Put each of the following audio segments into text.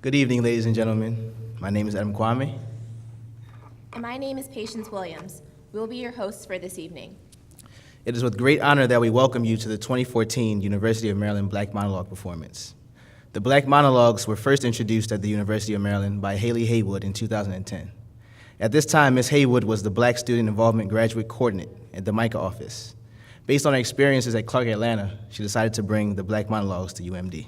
Good evening, ladies and gentlemen. My name is Adam Kwame. And my name is Patience Williams. We'll be your hosts for this evening. It is with great honor that we welcome you to the 2014 University of Maryland Black Monologue performance. The Black Monologues were first introduced at the University of Maryland by Haley Haywood in 2010. At this time, Ms. Haywood was the Black Student Involvement Graduate Coordinate at the MICA office. Based on her experiences at Clark Atlanta, she decided to bring the Black Monologues to UMD.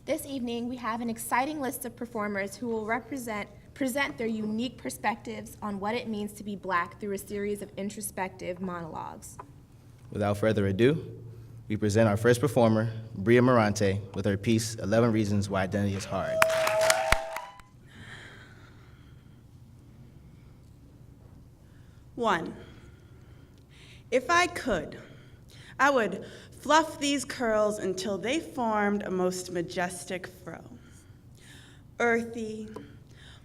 This evening, we have an exciting list of performers who will present their unique perspectives on what it means to be Black through a series of introspective monologues. Without further ado, we present our first performer, Bria Morante, with her piece, 11 Reasons Why Identity is Hard. One, if I could, I would fluff these curls until they formed a most majestic fro. Earthy,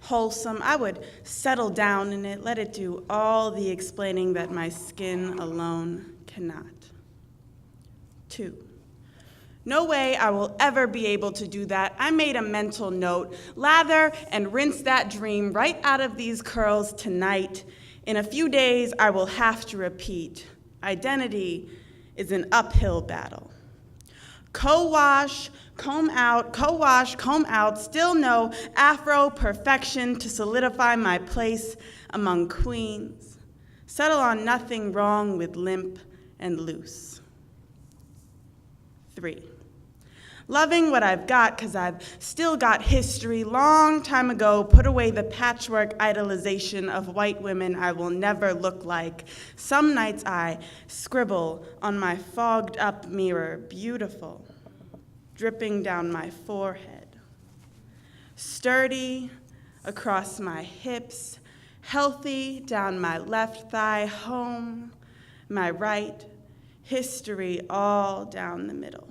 wholesome, I would settle down in it, let it do all the explaining that my skin alone cannot. Two, no way I will ever be able to do that. I made a mental note, lather and rinse that dream right out of these curls tonight. In a few days, I will have to repeat. Identity is an uphill battle. Co-wash, comb out, co-wash, comb out, still no Afro perfection to solidify my place among queens. Settle on nothing wrong with limp and loose. 3, loving what I've got because I've still got history. Long time ago, put away the patchwork idolization of white women I will never look like. Some nights I scribble on my fogged up mirror, beautiful, dripping down my forehead. Sturdy across my hips, healthy down my left thigh, home, my right, history all down the middle.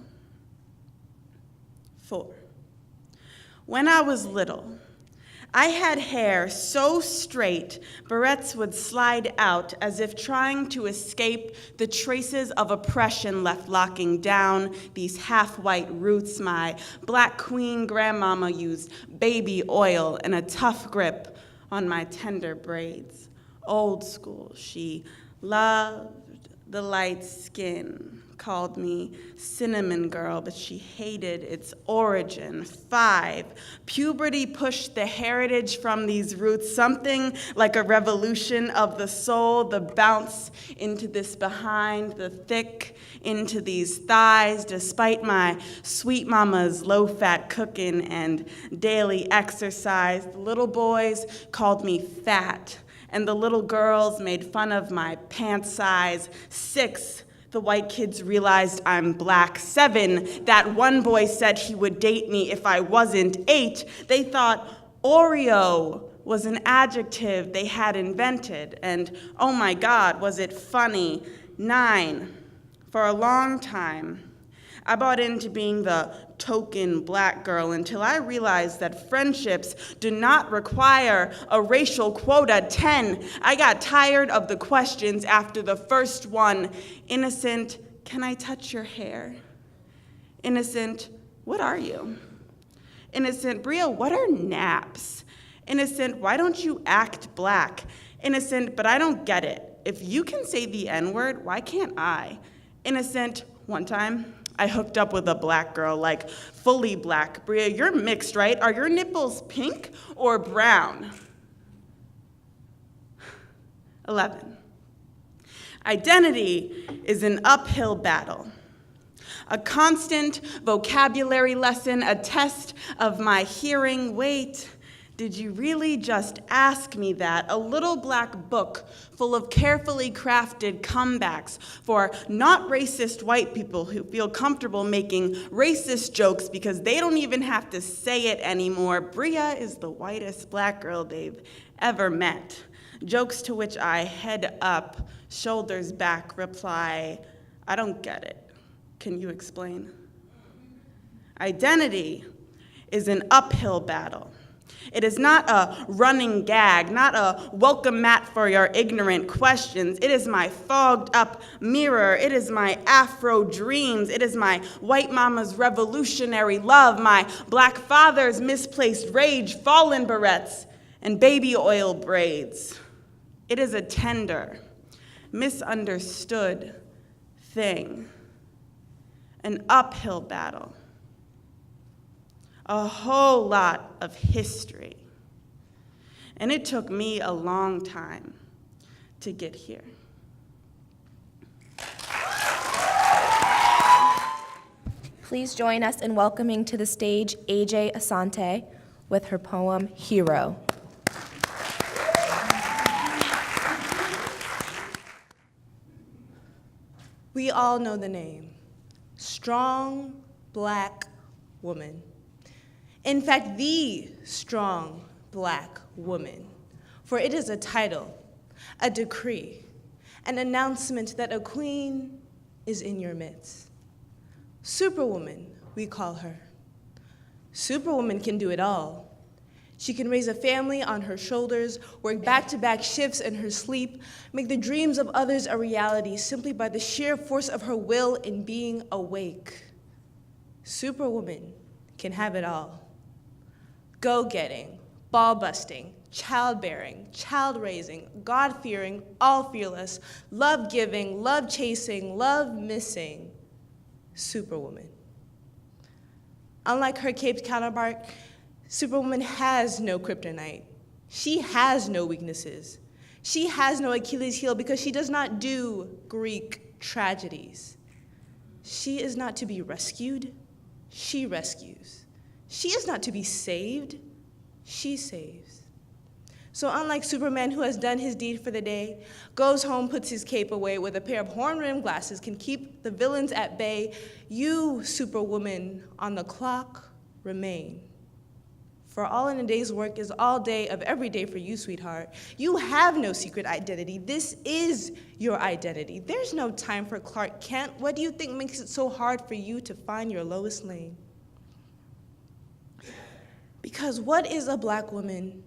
4, when I was little, I had hair so straight, barrettes would slide out as if trying to escape the traces of oppression left locking down these half-white roots. My Black queen grandmama used baby oil and a tough grip on my tender braids. Old school, she loved the light skin, called me cinnamon girl, but she hated its origin. 5, puberty pushed the heritage from these roots, something like a revolution of the soul, the bounce into this behind, the thick into these thighs, despite my sweet mama's low-fat cooking and daily exercise. The little boys called me fat, and the little girls made fun of my pant size. 6, the white kids realized I'm Black. 7, that one boy said he would date me if I wasn't. 8, they thought Oreo was an adjective they had invented, and oh my God, was it funny. 9, for a long time, I bought into being the token Black girl until I realized that friendships do not require a racial quota. 10, I got tired of the questions after the first one. Innocent, can I touch your hair? Innocent, what are you? Innocent, Bria, what are naps? Innocent, why don't you act Black? Innocent, but I don't get it. If you can say the N-word, why can't I? Innocent, one time, I hooked up with a Black girl, like fully Black. Bria, you're mixed, right? Are your nipples pink or brown? 11, identity is an uphill battle. A constant vocabulary lesson, a test of my hearing. Wait, did you really just ask me that? A little Black book full of carefully crafted comebacks for not racist white people who feel comfortable making racist jokes because they don't even have to say it anymore. Bria is the whitest Black girl they've ever met. Jokes to which I head up, shoulders back, reply, I don't get it. Can you explain? Identity is an uphill battle. It is not a running gag, not a welcome mat for your ignorant questions. It is my fogged up mirror. It is my Afro dreams. It is my white mama's revolutionary love, my black father's misplaced rage, fallen barrettes, and baby oil braids. It is a tender, misunderstood thing, an uphill battle. A whole lot of history. And it took me a long time to get here. Please join us in welcoming to the stage AJ Asante with her poem, Hero. We all know the name, strong black woman. In fact, the strong black woman, for it is a title, a decree, an announcement that a queen is in your midst. Superwoman, we call her. Superwoman can do it all. She can raise a family on her shoulders, work back-to-back shifts in her sleep, make the dreams of others a reality simply by the sheer force of her will in being awake. Superwoman can have it all. Go-getting, ball-busting, childbearing, child-raising, God-fearing, all-fearless, love-giving, love-chasing, love-missing, Superwoman. Unlike her caped counterpart, Superwoman has no kryptonite. She has no weaknesses. She has no Achilles heel because she does not do Greek tragedies. She is not to be rescued, she rescues. She is not to be saved, she saves. So unlike Superman, who has done his deed for the day, goes home, puts his cape away with a pair of horn-rimmed glasses, can keep the villains at bay, you, Superwoman, on the clock, remain. For all in a day's work is all day of every day for you, sweetheart. You have no secret identity. This is your identity. There's no time for Clark Kent. What do you think makes it so hard for you to find your Lois Lane? Because what is a black woman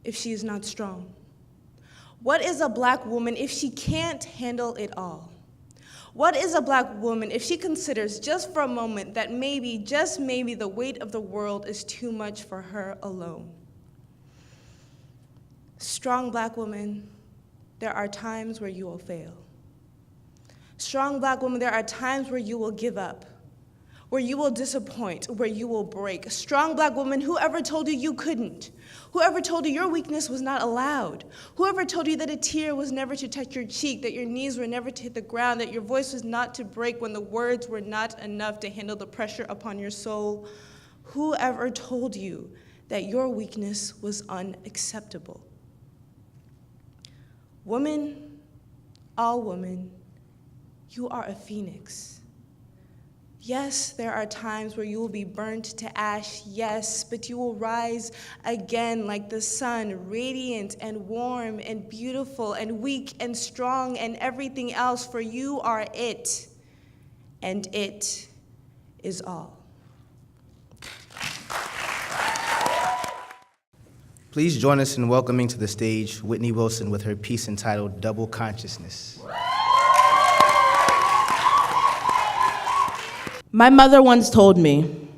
if she is not strong? What is a black woman if she can't handle it all? What is a black woman if she considers just for a moment that maybe, just maybe, the weight of the world is too much for her alone? Strong black woman, there are times where you will fail. Strong black woman, there are times where you will give up, where you will disappoint, where you will break. Strong black woman, whoever told you you couldn't? Whoever told you your weakness was not allowed? Whoever told you that a tear was never to touch your cheek, that your knees were never to hit the ground, that your voice was not to break when the words were not enough to handle the pressure upon your soul? Whoever told you that your weakness was unacceptable? Woman, all woman, you are a phoenix. Yes, there are times where you will be burnt to ash, yes, but you will rise again like the sun, radiant and warm and beautiful and weak and strong and everything else, for you are it, and it is all. Please join us in welcoming to the stage Whitney Wilson with her piece entitled Double Consciousness. My mother once told me,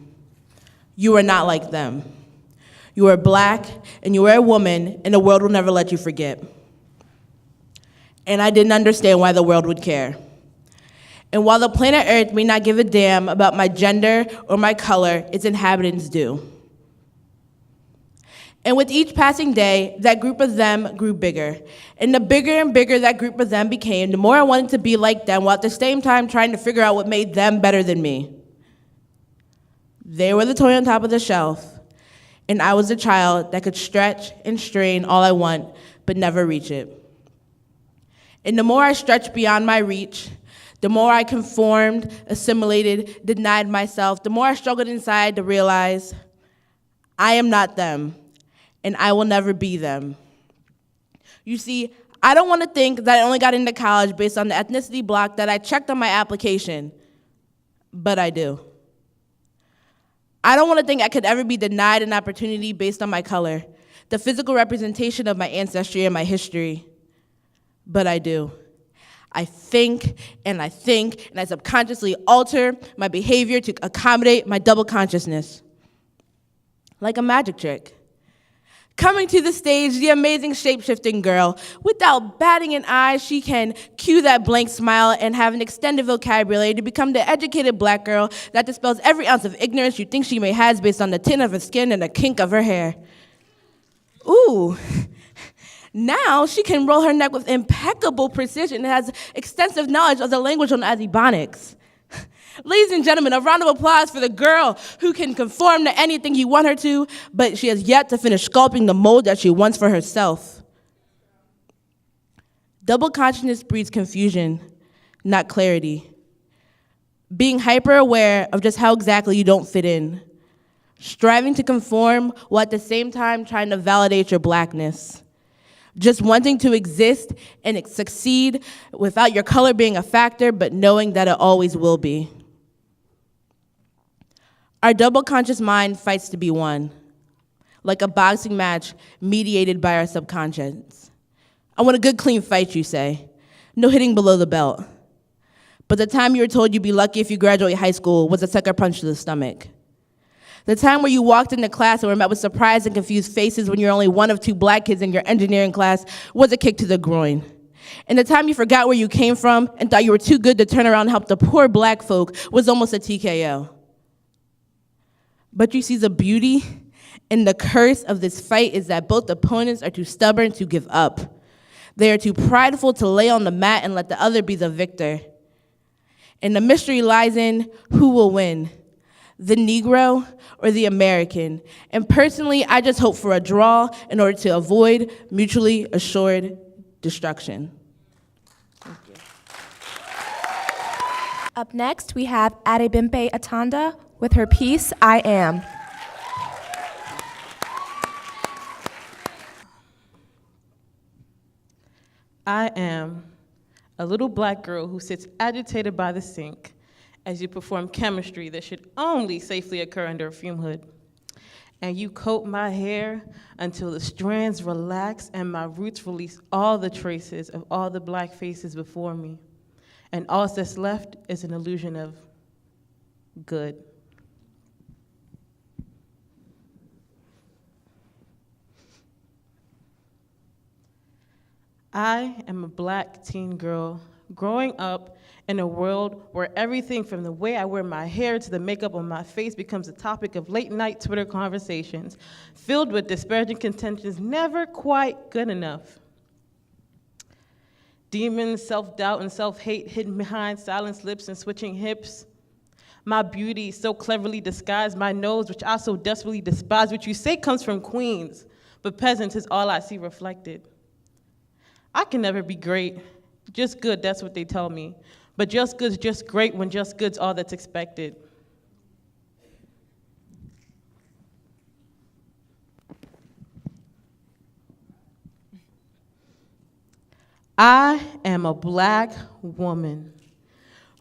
"You are not like them. You are black and you are a woman, and the world will never let you forget." And I didn't understand why the world would care. And while the planet Earth may not give a damn about my gender or my color, its inhabitants do. And with each passing day, that group of them grew bigger. And the bigger and bigger that group of them became, the more I wanted to be like them, while at the same time trying to figure out what made them better than me. They were the toy on top of the shelf, and I was the child that could stretch and strain all I want, but never reach it. And the more I stretched beyond my reach, the more I conformed, assimilated, denied myself, the more I struggled inside to realize I am not them, and I will never be them. You see, I don't want to think that I only got into college based on the ethnicity block that I checked on my application, but I do. I don't want to think I could ever be denied an opportunity based on my color, the physical representation of my ancestry and my history. But I do. I think, and I subconsciously alter my behavior to accommodate my double consciousness. Like a magic trick. Coming to the stage, the amazing shape-shifting girl. Without batting an eye, she can cue that blank smile and have an extended vocabulary to become the educated black girl that dispels every ounce of ignorance you think she may have based on the tint of her skin and the kink of her hair. Ooh. Now she can roll her neck with impeccable precision and has extensive knowledge of the language known as Ebonics. Ladies and gentlemen, a round of applause for the girl who can conform to anything you want her to, but she has yet to finish sculpting the mold that she wants for herself. Double consciousness breeds confusion, not clarity. Being hyper-aware of just how exactly you don't fit in. Striving to conform while at the same time trying to validate your blackness. Just wanting to exist and succeed without your color being a factor, but knowing that it always will be. Our double conscious mind fights to be one, like a boxing match mediated by our subconscious. I want a good, clean fight, you say. No hitting below the belt. But the time you were told you'd be lucky if you graduate high school was a sucker punch to the stomach. The time where you walked into class and were met with surprised and confused faces when you're only one of two black kids in your engineering class was a kick to the groin. And the time you forgot where you came from and thought you were too good to turn around and help the poor black folk was almost a TKO. But you see, the beauty and the curse of this fight is that both opponents are too stubborn to give up. They are too prideful to lay on the mat and let the other be the victor. And the mystery lies in who will win, the Negro or the American. And personally, I just hope for a draw in order to avoid mutually assured destruction. Thank you. Up next, we have Adebimpe Atanda with her piece, I Am. I am a little black girl who sits agitated by the sink as you perform chemistry that should only safely occur under a fume hood. And you coat my hair until the strands relax and my roots release all the traces of all the black faces before me. And all that's left is an illusion of good. I am a black teen girl growing up in a world where everything from the way I wear my hair to the makeup on my face becomes a topic of late-night Twitter conversations filled with disparaging contentions never quite good enough. Demons, self-doubt, and self-hate hidden behind silenced lips and switching hips. My beauty so cleverly disguised, my nose, which I so desperately despise, which you say comes from queens, but peasants is all I see reflected. I can never be great. Just good, that's what they tell me. But just good's just great when just good's all that's expected. I am a black woman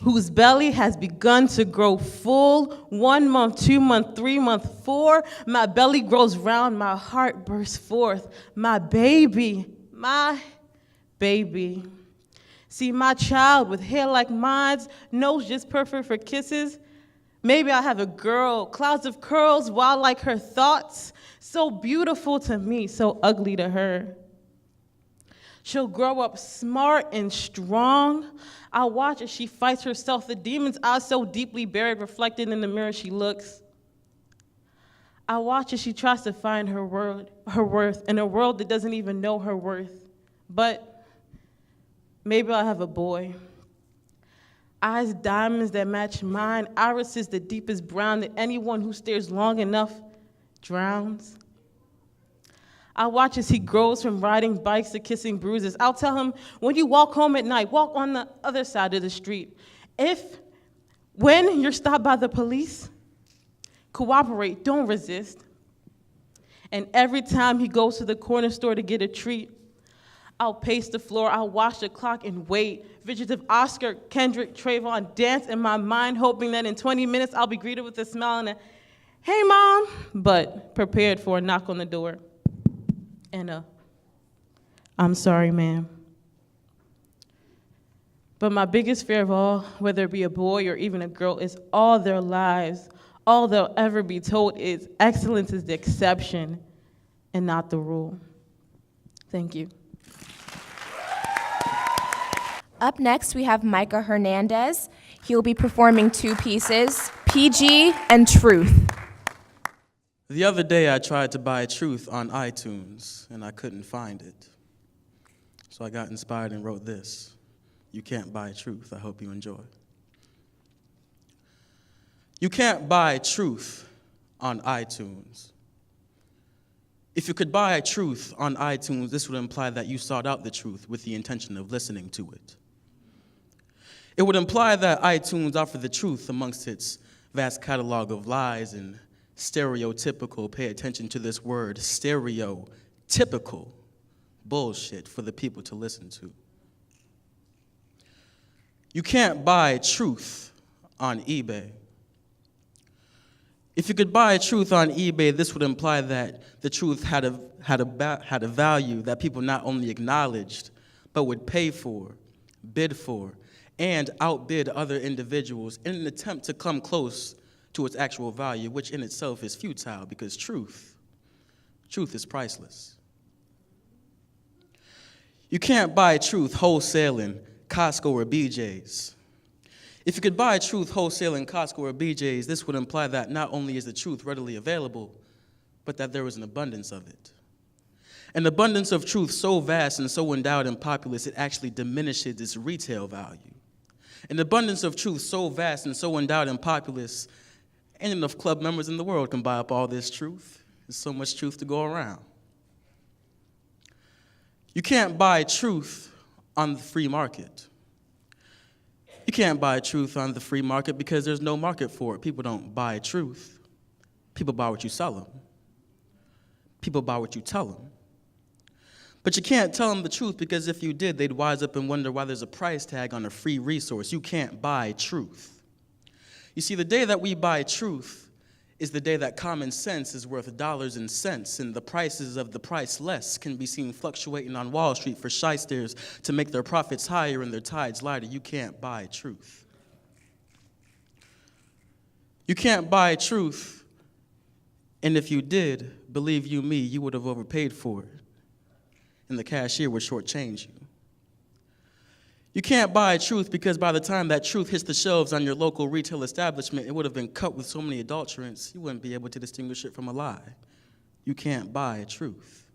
whose belly has begun to grow full, 1 month, 2 month, 3 month, 4. My belly grows round, my heart bursts forth. My baby. See, my child with hair like mine's, nose just perfect for kisses. Maybe I'll have a girl, clouds of curls, wild like her thoughts, so beautiful to me, so ugly to her. She'll grow up smart and strong. I'll watch as she fights herself, the demon's eyes so deeply buried, reflected in the mirror she looks. I watch as she tries to find her worth in a world that doesn't even know her worth. But maybe I'll have a boy. Eyes diamonds that match mine, irises the deepest brown that anyone who stares long enough drowns. I watch as he grows from riding bikes to kissing bruises. I'll tell him, when you walk home at night, walk on the other side of the street. When you're stopped by the police, cooperate, don't resist. And every time he goes to the corner store to get a treat, I'll pace the floor, I'll watch the clock and wait. Visions of Oscar, Kendrick, Trayvon dance in my mind, hoping that in 20 minutes I'll be greeted with a smile and a, hey mom, but prepared for a knock on the door. And I'm sorry, ma'am. But my biggest fear of all, whether it be a boy or even a girl, is all their lives, all they'll ever be told is excellence is the exception and not the rule. Thank you. Up next, we have Micah Hernandez. He will be performing two pieces, PG and Truth. The other day, I tried to buy Truth on iTunes, and I couldn't find it. So I got inspired and wrote this. You can't buy truth. I hope you enjoy. You can't buy truth on iTunes. If you could buy truth on iTunes, this would imply that you sought out the truth with the intention of listening to it. It would imply that iTunes offered the truth amongst its vast catalog of lies and stereotypical, pay attention to this word, stereotypical bullshit for the people to listen to. You can't buy truth on eBay. If you could buy truth on eBay, this would imply that the truth had a value that people not only acknowledged, but would pay for, bid for, and outbid other individuals in an attempt to come close to its actual value, which in itself is futile because truth is priceless. You can't buy truth wholesaling Costco or BJ's. If you could buy truth wholesaling Costco or BJ's, this would imply that not only is the truth readily available, but that there is an abundance of it. An abundance of truth so vast and so endowed and populous, it actually diminishes its retail value. An abundance of truth so vast and so endowed and populous, ain't enough club members in the world can buy up all this truth. There's so much truth to go around. You can't buy truth on the free market. You can't buy truth on the free market because there's no market for it. People don't buy truth. People buy what you sell them. People buy what you tell them. But you can't tell them the truth because if you did, they'd wise up and wonder why there's a price tag on a free resource. You can't buy truth. You see, the day that we buy truth is the day that common sense is worth dollars and cents, and the prices of the priceless can be seen fluctuating on Wall Street for shysters to make their profits higher and their tides lighter. You can't buy truth. You can't buy truth, and if you did, believe you me, you would have overpaid for it, and the cashier would shortchange you. You can't buy truth because by the time that truth hits the shelves on your local retail establishment, it would have been cut with so many adulterants, you wouldn't be able to distinguish it from a lie. You can't buy truth.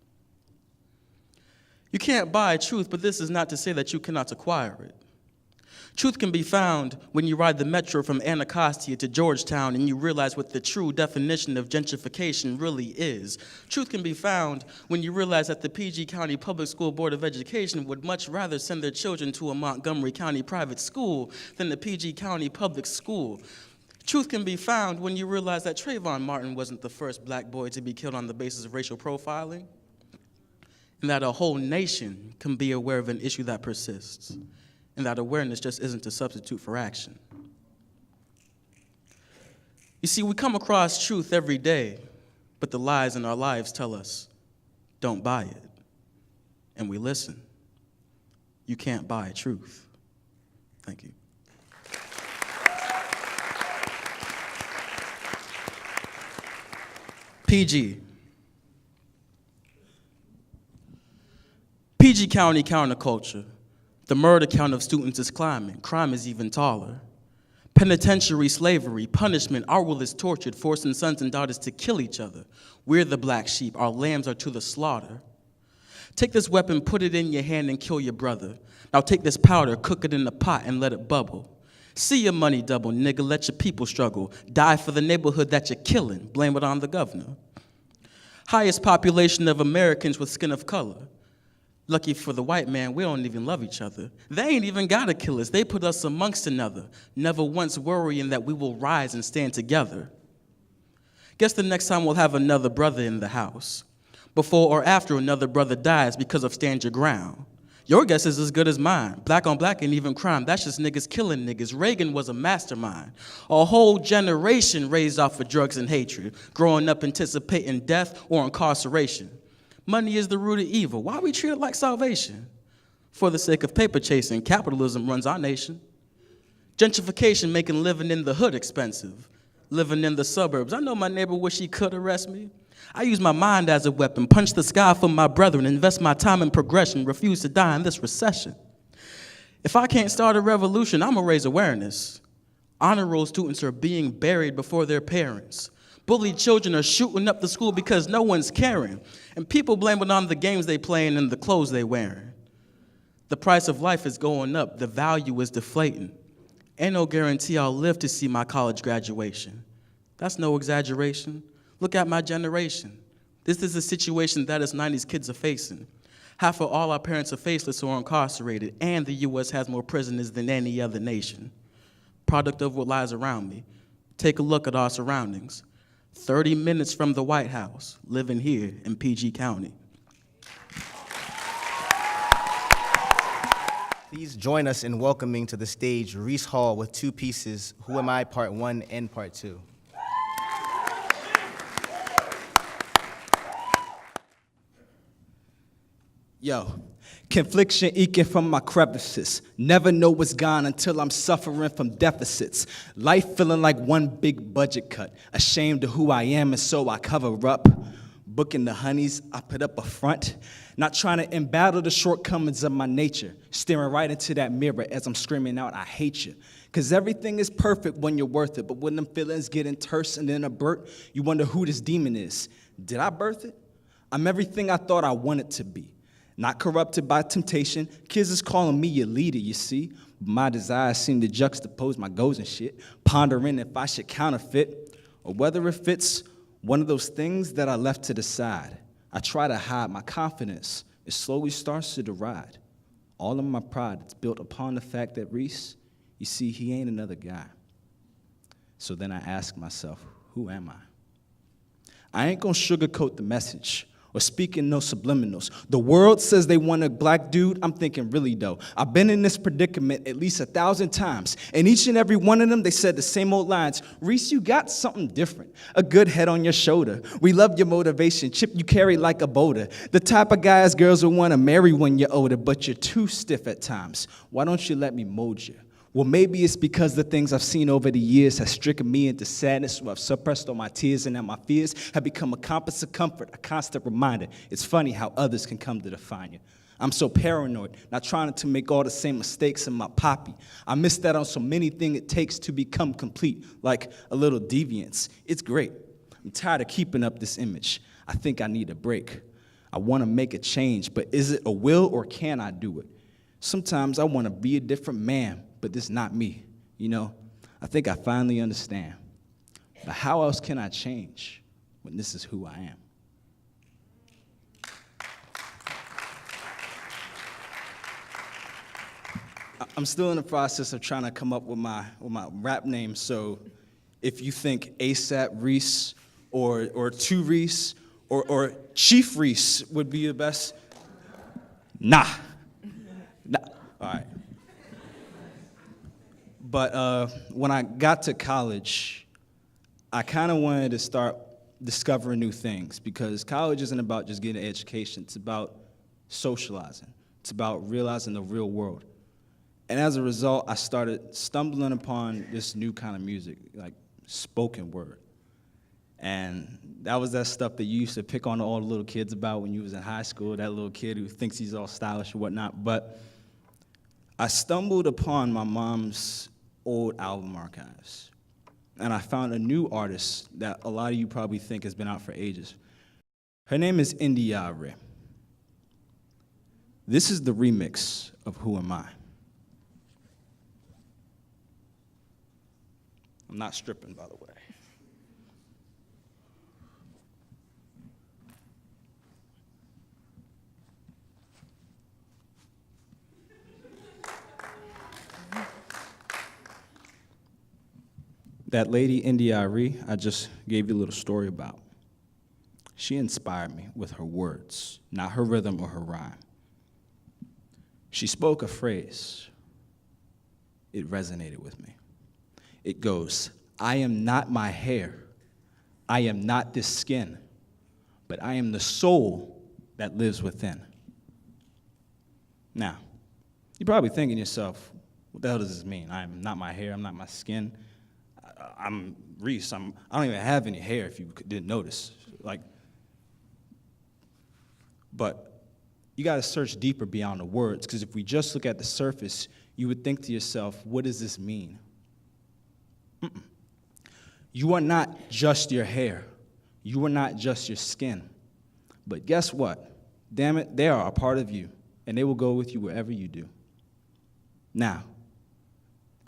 You can't buy truth, but this is not to say that you cannot acquire it. Truth can be found when you ride the metro from Anacostia to Georgetown and you realize what the true definition of gentrification really is. Truth can be found when you realize that the PG County Public School Board of Education would much rather send their children to a Montgomery County private school than the PG County Public School. Truth can be found when you realize that Trayvon Martin wasn't the first black boy to be killed on the basis of racial profiling, and that a whole nation can be aware of an issue that persists. And that awareness just isn't a substitute for action. You see, we come across truth every day, but the lies in our lives tell us, don't buy it. And we listen. You can't buy truth. Thank you. PG. PG County counterculture. The murder count of students is climbing. Crime is even taller. Penitentiary slavery, punishment, our will is tortured, forcing sons and daughters to kill each other. We're the black sheep. Our lambs are to the slaughter. Take this weapon, put it in your hand, and kill your brother. Now take this powder, cook it in a pot, and let it bubble. See your money double, nigga. Let your people struggle. Die for the neighborhood that you're killing. Blame it on the governor. Highest population of Americans with skin of color. Lucky for the white man, we don't even love each other. They ain't even gotta kill us. They put us amongst another, never once worrying that we will rise and stand together. Guess the next time we'll have another brother in the house. Before or after another brother dies because of stand your ground. Your guess is as good as mine. Black on black ain't even crime. That's just niggas killing niggas. Reagan was a mastermind. A whole generation raised off of drugs and hatred, growing up anticipating death or incarceration. Money is the root of evil. Why we treat it like salvation? For the sake of paper chasing, capitalism runs our nation. Gentrification making living in the hood expensive. Living in the suburbs. I know my neighbor wish he could arrest me. I use my mind as a weapon, punch the sky for my brethren, invest my time in progression, refuse to die in this recession. If I can't start a revolution, I'm gonna raise awareness. Honor roll students are being buried before their parents. Bullied children are shooting up the school because no one's caring. And people blame it on the games they playing and the clothes they wearing. The price of life is going up, the value is deflating. Ain't no guarantee I'll live to see my college graduation. That's no exaggeration. Look at my generation. This is a situation that us 90s kids are facing. Half of all our parents are faceless or incarcerated, and the US has more prisoners than any other nation. Product of what lies around me. Take a look at our surroundings. 30 minutes from the White House, living here in PG County. Please join us in welcoming to the stage Reese Hall with two pieces, Who Am I, Part 1 and Part 2. Yo, confliction eking from my crevices. Never know what's gone until I'm suffering from deficits. Life feeling like one big budget cut. Ashamed of who I am and so I cover up. Booking the honeys, I put up a front. Not trying to embattle the shortcomings of my nature. Staring right into that mirror as I'm screaming out, I hate you. Cause everything is perfect when you're worth it. But when them feelings getting terse and then a burp, you wonder who this demon is. Did I birth it? I'm everything I thought I wanted to be. Not corrupted by temptation. Kids is calling me your leader, you see. My desires seem to juxtapose my goals and shit. Pondering if I should counterfeit or whether it fits one of those things that I left to the side. I try to hide my confidence. It slowly starts to deride. All of my pride is built upon the fact that Reese, you see, he ain't another guy. So then I ask myself, who am I? I ain't gonna sugarcoat the message or speak in no subliminals. The world says they want a black dude. I'm thinking, really though, I've been in this predicament at least 1,000 times. And each and every one of them, they said the same old lines. Reese, you got something different. A good head on your shoulder. We love your motivation. Chip you carry like a boulder. The type of guys girls will want to marry when you're older, but you're too stiff at times. Why don't you let me mold you? Well, maybe it's because the things I've seen over the years have stricken me into sadness, so I've suppressed all my tears and that my fears have become a compass of comfort, a constant reminder. It's funny how others can come to define you. I'm so paranoid, not trying to make all the same mistakes in my poppy. I miss that on so many things it takes to become complete, like a little deviance. It's great. I'm tired of keeping up this image. I think I need a break. I want to make a change, but is it a will or can I do it? Sometimes I want to be a different man, but this is not me, you know? I think I finally understand. But how else can I change when this is who I am? I'm still in the process of trying to come up with my rap name, so if you think ASAP Reese or Two Reese or Chief Reese would be the best, nah. All right. But when I got to college, I kind of wanted to start discovering new things because college isn't about just getting an education. It's about socializing. It's about realizing the real world. And as a result, I started stumbling upon this new kind of music, like spoken word. And that was that stuff that you used to pick on all the little kids about when you was in high school, that little kid who thinks he's all stylish or whatnot. But I stumbled upon my mom's old album archives, and I found a new artist that a lot of you probably think has been out for ages. Her name is Yugioh. This is the remix of Who Am I? I'm not stripping, by the way. That lady, Yugioh, I just gave you a little story about. She inspired me with her words, not her rhythm or her rhyme. She spoke a phrase. It resonated with me. It goes, I am not my hair. I am not this skin, but I am the soul that lives within. Now, you're probably thinking to yourself, what the hell does this mean? I am not my hair, I'm not my skin. I'm Reese, I don't even have any hair if you didn't notice. But you gotta search deeper beyond the words, because if we just look at the surface, you would think to yourself, what does this mean? You are not just your hair. You are not just your skin. But guess what? Damn it, they are a part of you, and they will go with you wherever you do. Now,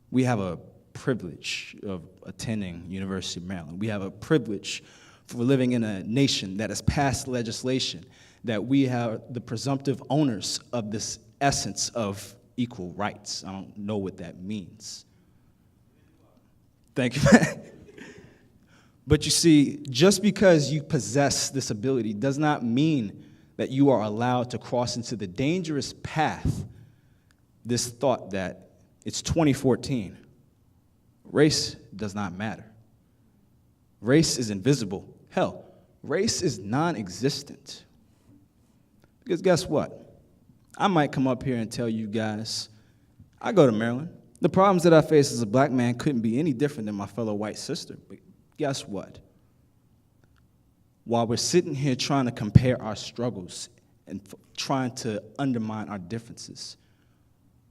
we have a privilege of attending University of Maryland. We have a privilege for living in a nation that has passed legislation that we have the presumptive owners of this essence of equal rights. I don't know what that means. Thank you. But you see, just because you possess this ability does not mean that you are allowed to cross into the dangerous path, this thought that it's 2014. Race does not matter. Race is invisible. Hell, race is non-existent. Because guess what? I might come up here and tell you guys, I go to Maryland. The problems that I face as a black man couldn't be any different than my fellow white sister. But guess what? While we're sitting here trying to compare our struggles and trying to undermine our differences,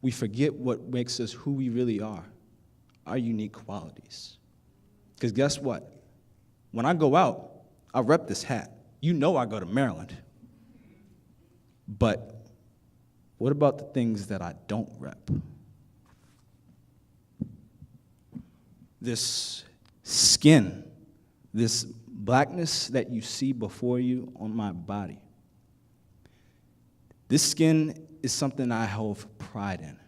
we forget what makes us who we really are, our unique qualities. Because guess what? When I go out, I rep this hat. You know I go to Maryland. But what about the things that I don't rep? This skin, this blackness that you see before you on my body. This skin is something I have pride in.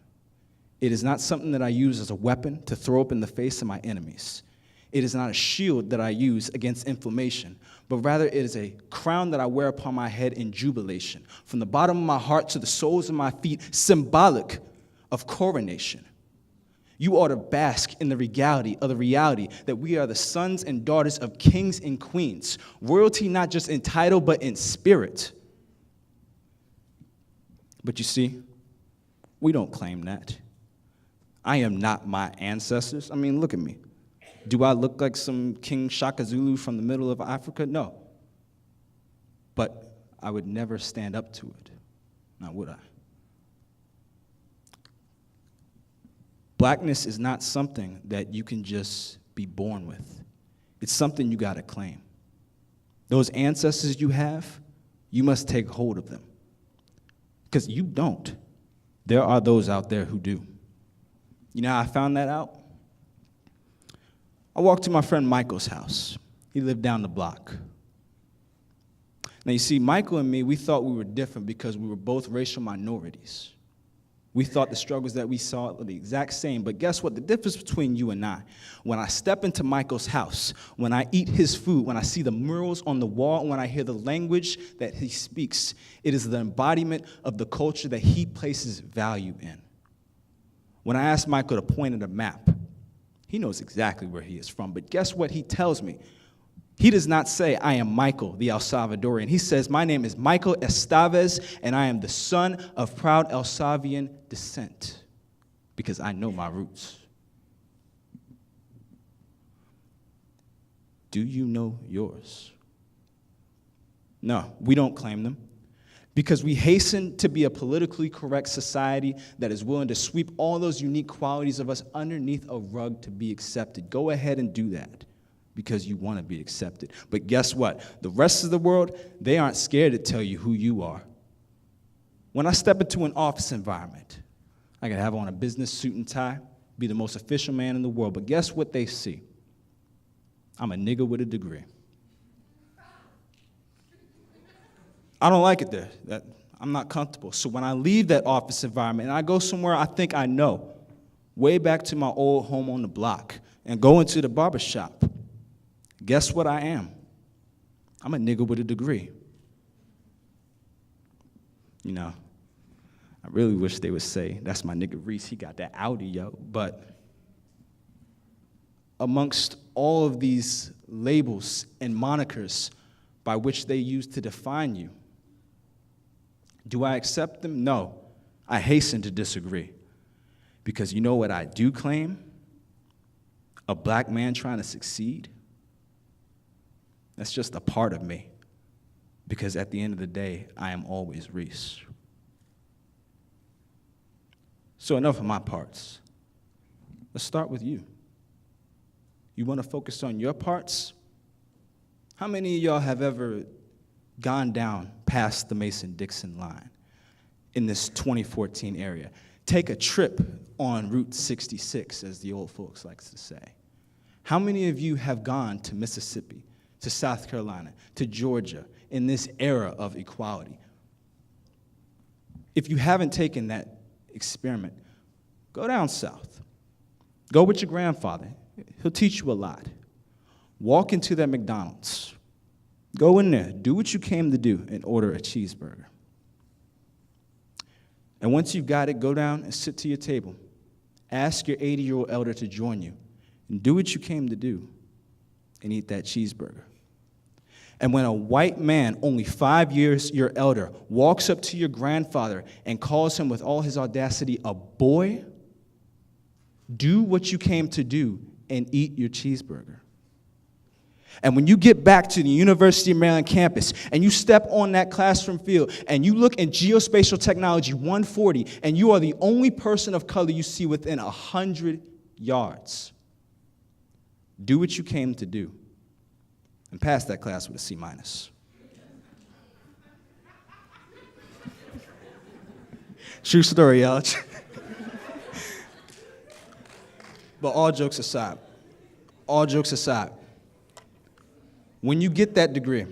It is not something that I use as a weapon to throw up in the face of my enemies. It is not a shield that I use against inflammation, but rather it is a crown that I wear upon my head in jubilation, from the bottom of my heart to the soles of my feet, symbolic of coronation. You ought to bask in the reality that we are the sons and daughters of kings and queens, royalty not just in title, but in spirit. But you see, we don't claim that. I am not my ancestors. I mean, look at me. Do I look like some King Shaka Zulu from the middle of Africa? No. But I would never stand up to it. Now, would I? Blackness is not something that you can just be born with. It's something you gotta claim. Those ancestors you have, you must take hold of them. Because you don't. There are those out there who do. You know how I found that out? I walked to my friend Michael's house. He lived down the block. Now you see, Michael and me, we thought we were different because we were both racial minorities. We thought the struggles that we saw were the exact same, but guess what? The difference between you and I, when I step into Michael's house, when I eat his food, when I see the murals on the wall, when I hear the language that he speaks, it is the embodiment of the culture that he places value in. When I ask Michael to point at a map, he knows exactly where he is from, but guess what he tells me? He does not say, I am Michael, the El Salvadorian. He says, my name is Michael Estevez, and I am the son of proud El Salvadorian descent, because I know my roots. Do you know yours? No, we don't claim them, because we hasten to be a politically correct society that is willing to sweep all those unique qualities of us underneath a rug to be accepted. Go ahead and do that, because you want to be accepted. But guess what? The rest of the world, they aren't scared to tell you who you are. When I step into an office environment, I can have on a business suit and tie, be the most official man in the world, but guess what they see? I'm a nigga with a degree. I don't like it there. I'm not comfortable. So when I leave that office environment and I go somewhere I think I know, way back to my old home on the block, and go into the barbershop, guess what I am? I'm a nigga with a degree. You know, I really wish they would say, that's my nigga Reese, he got that Audi, yo. But amongst all of these labels and monikers by which they use to define you, do I accept them? No. I hasten to disagree. Because you know what I do claim? A black man trying to succeed? That's just a part of me. Because at the end of the day, I am always Reese. So enough of my parts. Let's start with you. You want to focus on your parts? How many of y'all have ever gone down past the Mason-Dixon line in this 2014 area? Take a trip on Route 66, as the old folks likes to say. How many of you have gone to Mississippi, to South Carolina, to Georgia in this era of equality? If you haven't taken that experiment, go down south. Go with your grandfather. He'll teach you a lot. Walk into that McDonald's. Go in there. Do what you came to do and order a cheeseburger. And once you've got it, go down and sit to your table. Ask your 80-year-old elder to join you. And do what you came to do and eat that cheeseburger. And when a white man, only 5 years your elder, walks up to your grandfather and calls him with all his audacity a boy, do what you came to do and eat your cheeseburger. And when you get back to the University of Maryland campus and you step on that classroom field and you look in Geospatial Technology 140 and you are the only person of color you see within 100 yards, do what you came to do and pass that class with a C-. True story, y'all. But all jokes aside, when you get that degree,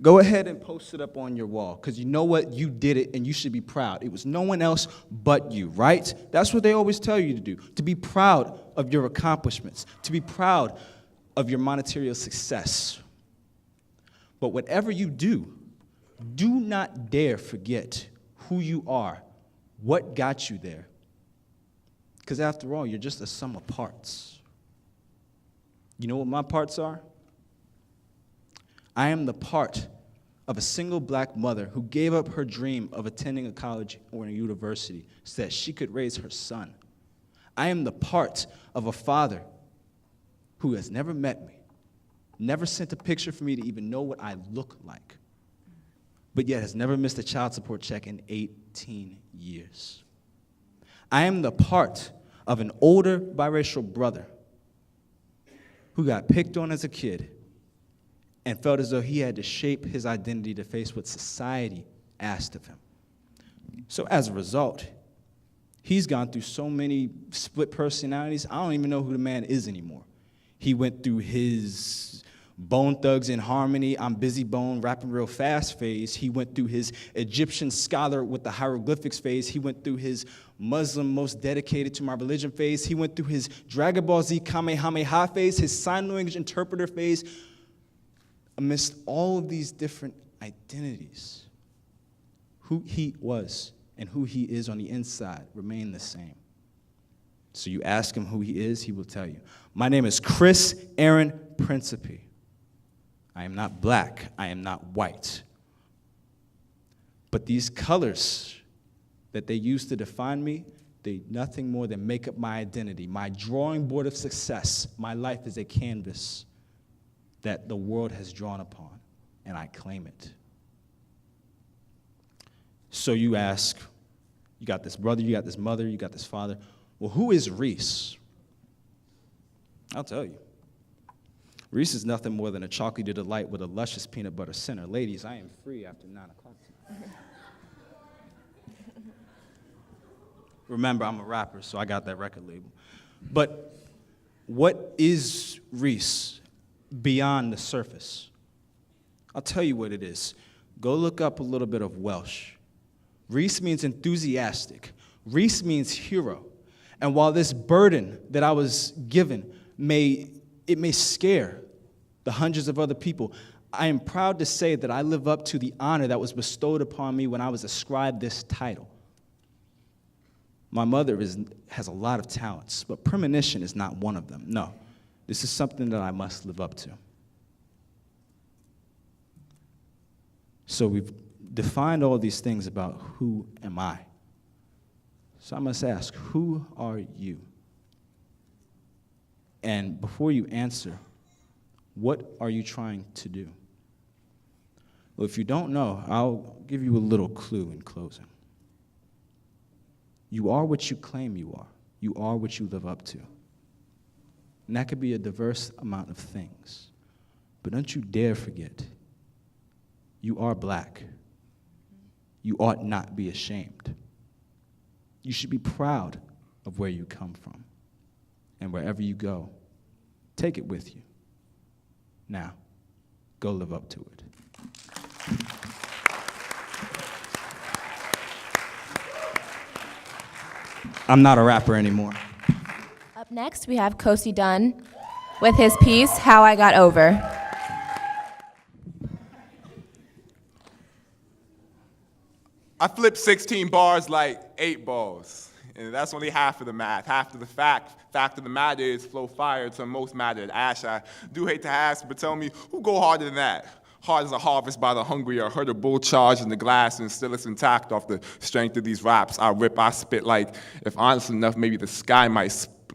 go ahead and post it up on your wall, because you know what? You did it, and you should be proud. It was no one else but you, right? That's what they always tell you to do, to be proud of your accomplishments, to be proud of your monetary success. But whatever you do not dare forget who you are, what got you there. Because after all, you're just a sum of parts. You know what my parts are? I am the part of a single black mother who gave up her dream of attending a college or a university so that she could raise her son. I am the part of a father who has never met me, never sent a picture for me to even know what I look like, but yet has never missed a child support check in 18 years. I am the part of an older biracial brother who got picked on as a kid and felt as though he had to shape his identity to face what society asked of him. So as a result, he's gone through so many split personalities, I don't even know who the man is anymore. He went through his Bone Thugs in Harmony, I'm Busy Bone, rapping real fast phase. He went through his Egyptian scholar with the hieroglyphics phase. He went through his Muslim most dedicated to my religion phase. He went through his Dragon Ball Z Kamehameha phase, his sign language interpreter phase. Amidst all of these different identities, who he was and who he is on the inside remain the same. So you ask him who he is, he will tell you. My name is Chris Aaron Principe. I am not black, I am not white. But these colors that they use to define me, they nothing more than make up my identity, my drawing board of success. My life is a canvas that the world has drawn upon, and I claim it. So you ask, you got this brother, you got this mother, you got this father. Well, who is Reese? I'll tell you. Reese is nothing more than a chocolatey delight with a luscious peanut butter center. Ladies, I am free after 9 o'clock tonight. Remember, I'm a rapper, so I got that record label. But what is Reese beyond the surface? I'll tell you what it is. Go look up a little bit of Welsh. Reese means enthusiastic. Reese means hero. And while this burden that I was given may scare the hundreds of other people. I am proud to say that I live up to the honor that was bestowed upon me when I was ascribed this title. My mother has a lot of talents, but premonition is not one of them. No, this is something that I must live up to. So we've defined all these things about who am I. So I must ask, who are you? And before you answer, what are you trying to do? Well, if you don't know, I'll give you a little clue in closing. You are what you claim you are. You are what you live up to. And that could be a diverse amount of things. But don't you dare forget, you are black. You ought not be ashamed. You should be proud of where you come from. And wherever you go, take it with you. Now, go live up to it. I'm not a rapper anymore. Up next, we have Kosi Dunn with his piece, How I Got Over. I flipped 16 bars like 8 balls, and that's only half of the math. Half of the fact of the matter is flow fire to most matter at ash. I do hate to ask, but tell me, who go harder than that? Hard as a harvest by the hungry, or heard a bull charge in the glass and still it's intact off the strength of these raps. I rip, I spit like, if honest enough, maybe the sky might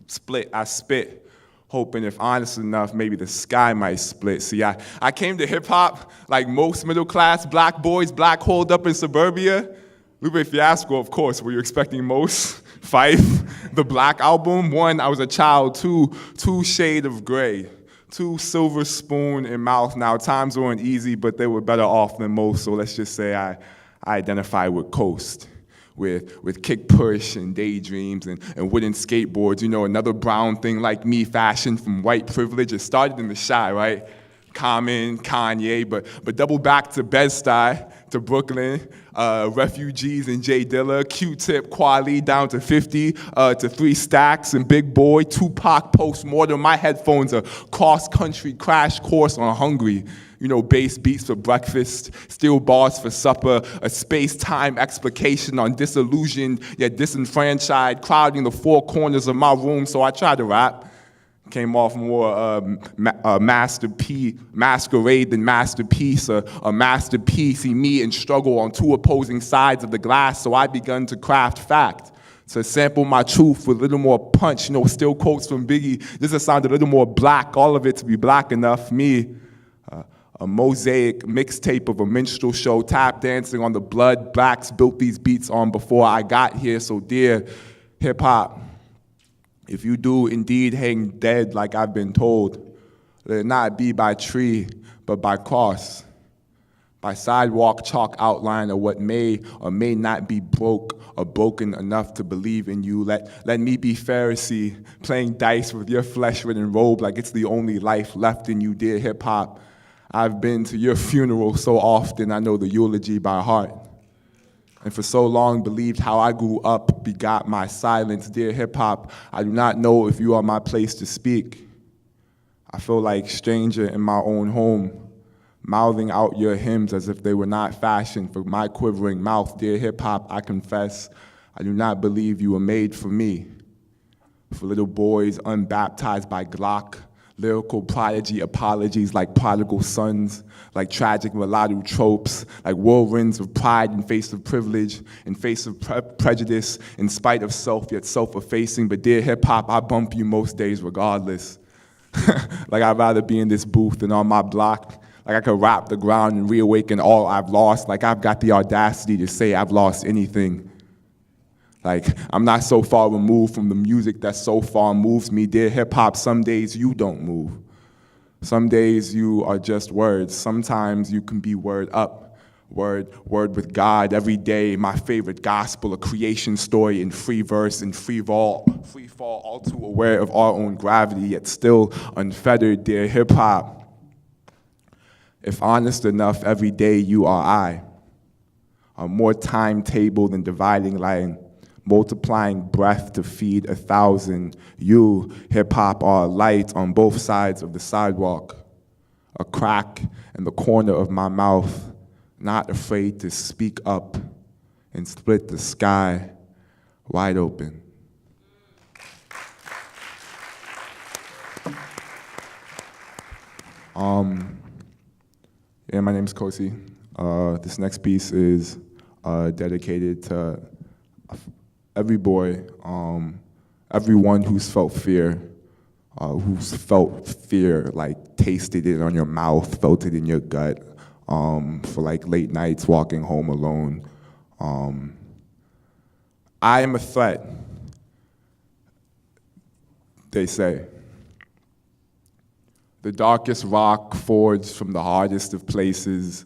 split. I spit, hoping if honest enough, maybe the sky might split. See, I came to hip hop like most middle class black boys, black holed up in suburbia. Lupe Fiasco, of course, were you expecting most? Fife, the Black Album. 1, I was a child. 2 shade of gray. 2 silver spoon in mouth. Now, times weren't easy, but they were better off than most, so let's just say I identify with Coast, with kick push and daydreams and wooden skateboards. You know, another brown thing like me, fashioned from white privilege. It started in the Chi, right? Common, Kanye, but double back to Bed-Stuy, to Brooklyn, refugees and J Dilla, Q-Tip, Quali down to 50, to 3 Stacks and Big Boy, Tupac, Postmortem. My headphones a cross-country crash course on Hungry. You know, bass beats for breakfast, steel bars for supper, a space-time explication on disillusioned yet disenfranchised, crowding the 4 corners of my room, so I tried to rap. Came off more masquerade than masterpiece, a masterpiece. See me and struggle on 2 opposing sides of the glass, so I begun to craft fact. To sample my truth with a little more punch, you know, still quotes from Biggie, just to sound a little more black, all of it to be black enough. Me, a mosaic mixtape of a minstrel show, tap dancing on the blood blacks built these beats on before I got here, so dear hip-hop, if you do indeed hang dead like I've been told, let it not be by tree, but by cross, by sidewalk chalk outline of what may or may not be broke or broken enough to believe in you. Let me be Pharisee, playing dice with your flesh-ridden robe like it's the only life left in you, dear hip-hop. I've been to your funeral so often, I know the eulogy by heart. And for so long believed how I grew up begot my silence. Dear hip-hop, I do not know if you are my place to speak. I feel like stranger in my own home, mouthing out your hymns as if they were not fashioned for my quivering mouth. Dear hip-hop, I confess, I do not believe you were made for me. For little boys unbaptized by Glock, lyrical prodigy apologies like prodigal sons, like tragic mulatto tropes, like whirlwinds of pride in face of privilege, in face of prejudice, in spite of self, yet self-effacing. But dear hip-hop, I bump you most days regardless. Like I'd rather be in this booth than on my block. Like I could rap the ground and reawaken all I've lost. Like I've got the audacity to say I've lost anything. Like, I'm not so far removed from the music that so far moves me. Dear hip-hop, some days you don't move. Some days you are just words. Sometimes you can be word up, word with God. Every day, my favorite gospel, a creation story in free verse and free fall, all too aware of our own gravity, yet still unfettered. Dear hip-hop, if honest enough, every day you are I, a more timetable than dividing line, multiplying breath to feed 1,000. You, hip-hop, are a light on both sides of the sidewalk. a crack in the corner of my mouth, not afraid to speak up and split the sky wide open. Yeah, my name is Kosi. This next piece is dedicated to every boy, everyone who's felt fear, like tasted it on your mouth, felt it in your gut, for like late nights walking home alone. I am a threat, they say. The darkest rock forged from the hardest of places,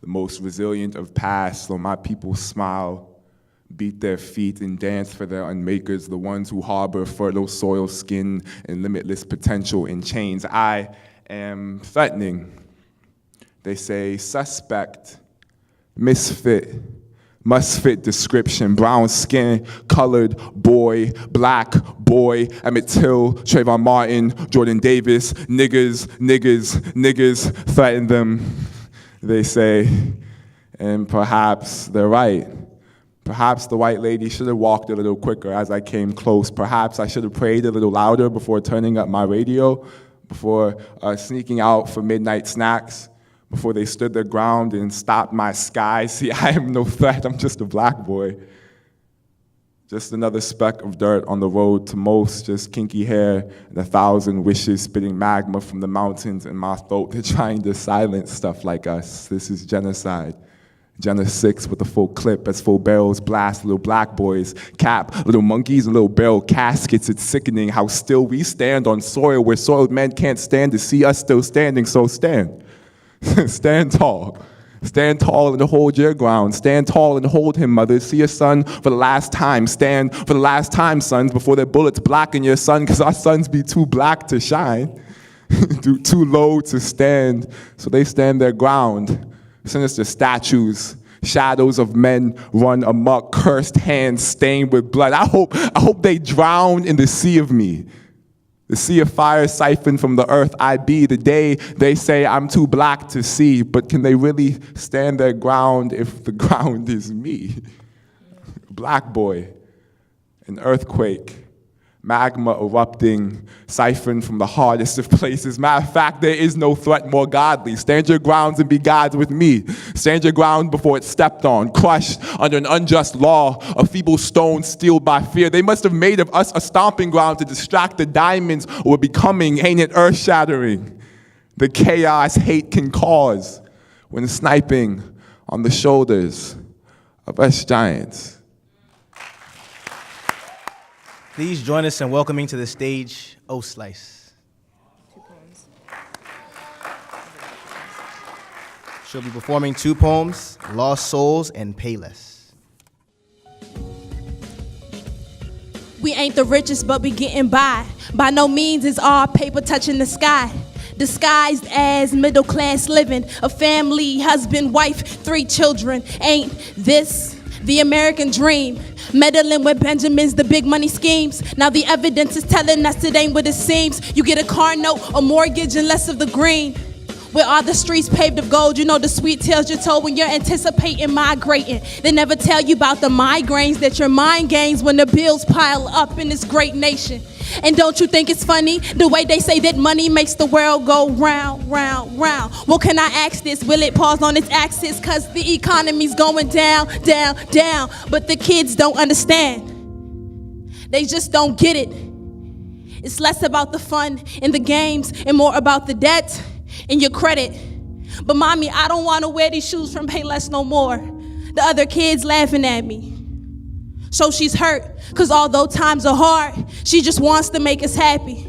the most resilient of past, so my people smile, beat their feet and dance for their unmakers, the ones who harbor fertile soil, skin, and limitless potential in chains. I am threatening. They say suspect, misfit, must fit description, brown skin, colored boy, black boy, Emmett Till, Trayvon Martin, Jordan Davis, niggas, threaten them, they say, and perhaps they're right. Perhaps the white lady should have walked a little quicker as I came close. Perhaps I should have prayed a little louder before turning up my radio, before sneaking out for midnight snacks, before they stood their ground and stopped my sky. See, I am no threat, I'm just a black boy. Just another speck of dirt on the road to most, just kinky hair and 1,000 wishes spitting magma from the mountains in my throat. They're trying to silence stuff like us. This is genocide. Jenna 6 with a full clip as full barrels blast little black boys, cap little monkeys and little barrel caskets. It's sickening how still we stand on soil where soiled men can't stand to see us still standing, so stand. Stand tall. Stand tall and hold your ground. Stand tall and hold him, mothers. See your son for the last time. Stand for the last time, sons, before their bullets blacken your son, because our sons be too black to shine, too low to stand, so they stand their ground. Sinister statues, shadows of men run amok, cursed hands stained with blood. I hope they drown in the sea of me. The sea of fire siphoned from the earth I be. The day they say I'm too black to see, but can they really stand their ground if the ground is me? Black boy, an earthquake, magma erupting, siphoned from the hardest of places. Matter of fact, there is no threat more godly. Stand your grounds and be gods with me. Stand your ground before it's stepped on, crushed under an unjust law, a feeble stone steeled by fear. They must have made of us a stomping ground to distract the diamonds we're becoming. Ain't it earth-shattering? The chaos hate can cause when sniping on the shoulders of us giants. Please join us in welcoming to the stage O Slice. She'll be performing 2 poems, Lost Souls and Payless. We ain't the richest, but we getting by. By no means is our paper touching the sky. Disguised as middle class living, a family, husband, wife, 3 children. Ain't this the American dream? Meddling with Benjamins, the big money schemes. Now the evidence is telling us it ain't what it seems. You get a car note, a mortgage, and less of the green. Where are the streets paved of gold? You know the sweet tales you're told when you're anticipating migrating. They never tell you about the migraines that your mind gains when the bills pile up in this great nation. And don't you think it's funny, the way they say that money makes the world go round, round, round? Well, can I ask this? Will it pause on its axis? Cause the economy's going down, down, down. But the kids don't understand. They just don't get it. It's less about the fun and the games and more about the debt and your credit. But mommy, I don't want to wear these shoes from Payless no more. The other kids laughing at me. So she's hurt, cause although times are hard, she just wants to make us happy.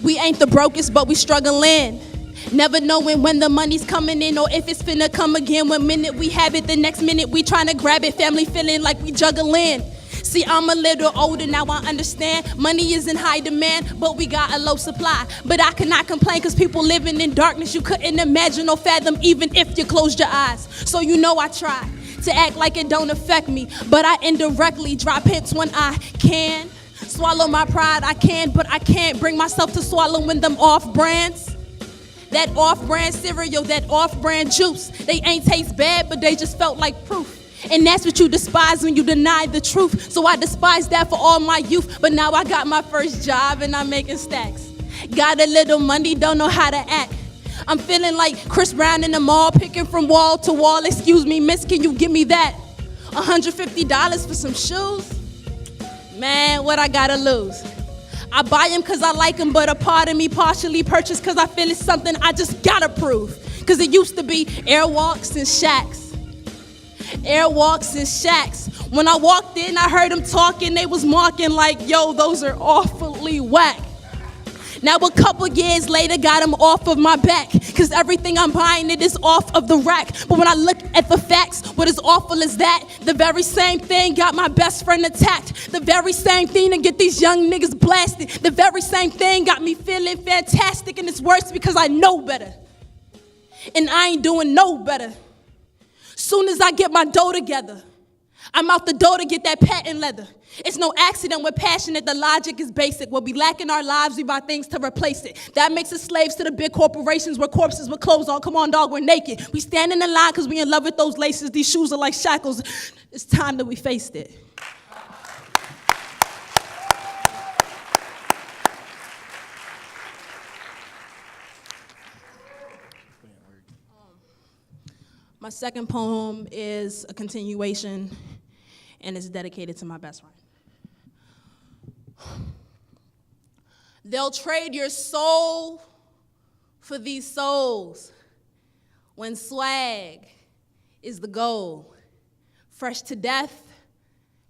We ain't the brokest, but we struggling. Never knowing when the money's coming in or if it's finna come again. One minute we have it, the next minute we trying to grab it. Family feeling like we juggling. See, I'm a little older now, I understand. Money is in high demand, but we got a low supply. But I cannot complain, cause people living in darkness you couldn't imagine or fathom even if you closed your eyes. So you know I try to act like it don't affect me, but I indirectly drop hits when I can. Swallow my pride, I can, but I can't bring myself to swallowing them off-brands. That off-brand cereal, that off-brand juice, they ain't taste bad, but they just felt like proof. And that's what you despise when you deny the truth. So I despise that for all my youth, but now I got my first job and I'm making stacks. Got a little money, don't know how to act. I'm feeling like Chris Brown in the mall, picking from wall to wall. Excuse me, miss, can you give me that? $150 for some shoes? Man, what I gotta lose? I buy them cause I like them, but a part of me partially purchased cause I feel it's something I just gotta prove. Cause it used to be airwalks and shacks. Airwalks and shacks. When I walked in, I heard them talking, they was marking like, yo, those are awfully whack. Now a couple years later, got them off of my back, cause everything I'm buying, it is off of the rack. But when I look at the facts, what is awful is that the very same thing got my best friend attacked. The very same thing to get these young niggas blasted. The very same thing got me feeling fantastic, and it's worse because I know better. And I ain't doing no better. Soon as I get my dough together, I'm out the door to get that patent leather. It's no accident we're passionate, the logic is basic. What we lack in our lives, we buy things to replace it. That makes us slaves to the big corporations where corpses with clothes on. Come on, dog, we're naked. We stand in the line because we in love with those laces. These shoes are like shackles. It's time that we faced it. My second poem is a continuation, and it's dedicated to my best friend. They'll trade your soul for these souls when swag is the goal. Fresh to death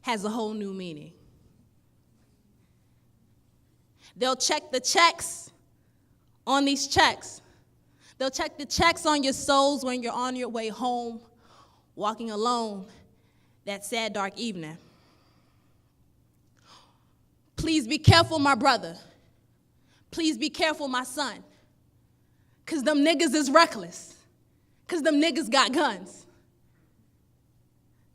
has a whole new meaning. They'll check the checks on these checks. They'll check the checks on your souls when you're on your way home, walking alone that sad, dark evening. Please be careful, my brother. Please be careful, my son. Because them niggas is reckless. Because them niggas got guns.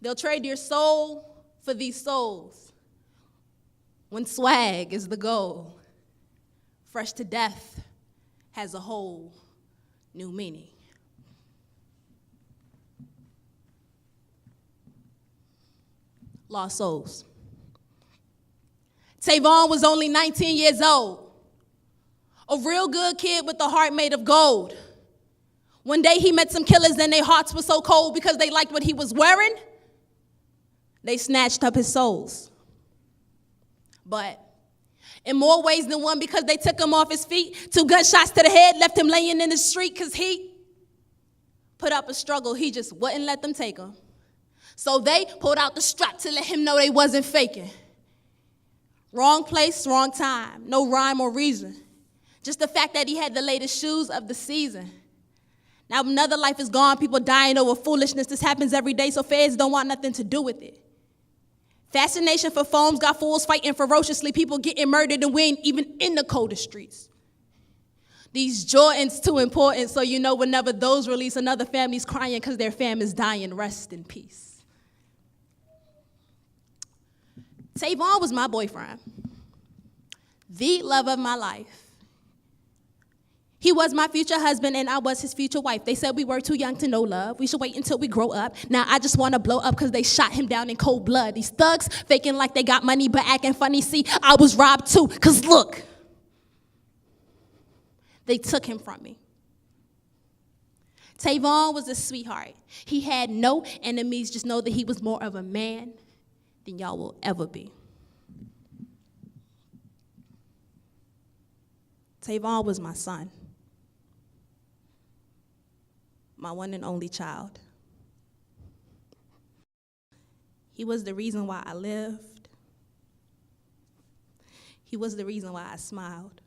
They'll trade your soul for these souls when swag is the goal. Fresh to death has a whole new meaning. Lost souls. Tavon was only 19 years old, a real good kid with a heart made of gold. One day he met some killers and their hearts were so cold because they liked what he was wearing, they snatched up his souls. But in more ways than one, because they took him off his feet, 2 gunshots to the head left him laying in the street because he put up a struggle. He just wouldn't let them take him. So they pulled out the strap to let him know they wasn't faking. Wrong place, wrong time. No rhyme or reason. Just the fact that he had the latest shoes of the season. Now another life is gone, people dying over foolishness. This happens every day, so feds don't want nothing to do with it. Fascination for phones got fools fighting ferociously, people getting murdered, and we ain't even in the coldest streets. These Jordans too important, so you know whenever those release, another family's crying because their fam is dying. Rest in peace. Tavon was my boyfriend, the love of my life. He was my future husband and I was his future wife. They said we were too young to know love. We should wait until we grow up. Now I just want to blow up because they shot him down in cold blood. These thugs faking like they got money but acting funny. See, I was robbed too, because look, they took him from me. Tavon was a sweetheart. He had no enemies. Just know that he was more of a man than y'all will ever be. Tavon was my son, my one and only child. He was the reason why I lived. He was the reason why I smiled.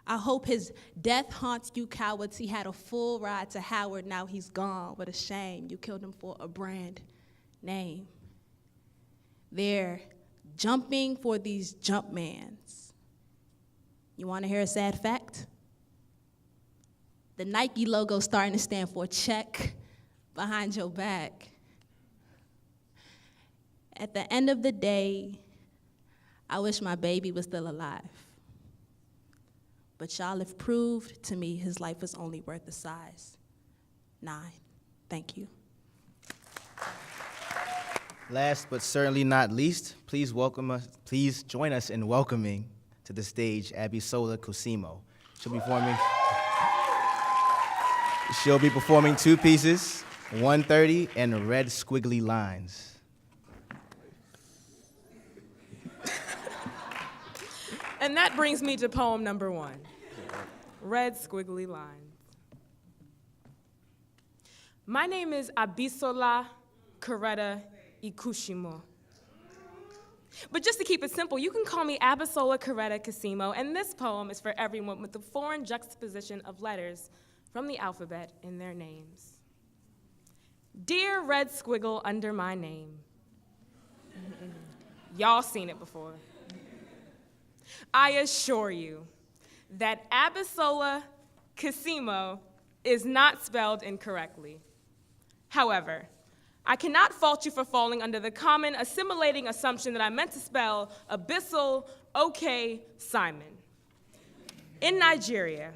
I hope his death haunts you cowards. He had a full ride to Howard, now he's gone. What a shame, you killed him for a brand name. They're jumping for these jump mans. You want to hear a sad fact? The Nike logo starting to stand for check behind your back. At the end of the day, I wish my baby was still alive. But y'all have proved to me his life was only worth a size 9. Thank you. Last but certainly not least, please join us in welcoming to the stage Abisola Cosimo. She'll be performing 2 pieces, 130 and red squiggly lines. And that brings me to poem number 1, red squiggly lines. My name is Abisola Coretta Ikushimo. But just to keep it simple, you can call me Abisola Coretta Cosimo, and this poem is for everyone with the foreign juxtaposition of letters from the alphabet in their names. Dear red squiggle under my name. Y'all seen it before. I assure you that Abisola Cosimo is not spelled incorrectly. However, I cannot fault you for falling under the common assimilating assumption that I meant to spell abyssal, okay, Simon. In Nigeria,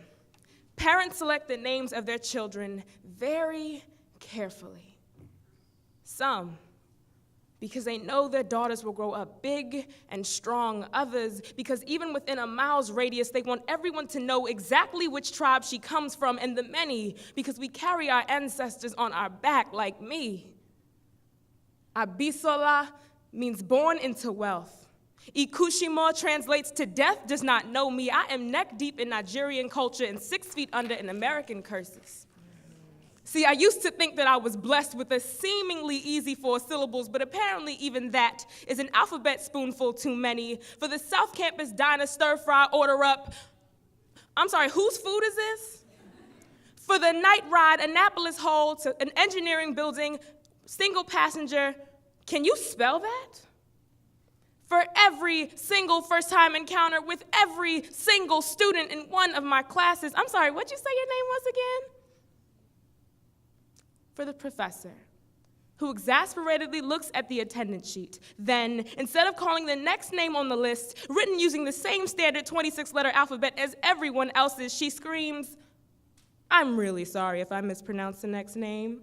parents select the names of their children very carefully. Some, because they know their daughters will grow up big and strong. Others, because even within a mile's radius, they want everyone to know exactly which tribe she comes from. And the many, because we carry our ancestors on our back like me. Abisola means born into wealth. Ikushimo translates to death does not know me. I am neck deep in Nigerian culture and 6 feet under in American curses. See, I used to think that I was blessed with a seemingly easy 4 syllables, but apparently even that is an alphabet spoonful too many. For the South Campus diner stir-fry order up, I'm sorry, whose food is this? For the night ride Annapolis Hall to an engineering building, single passenger, can you spell that? For every single first-time encounter with every single student in one of my classes. I'm sorry, what'd you say your name was again? For the professor, who exasperatedly looks at the attendance sheet. Then, instead of calling the next name on the list, written using the same standard 26-letter alphabet as everyone else's, she screams, I'm really sorry if I mispronounced the next name.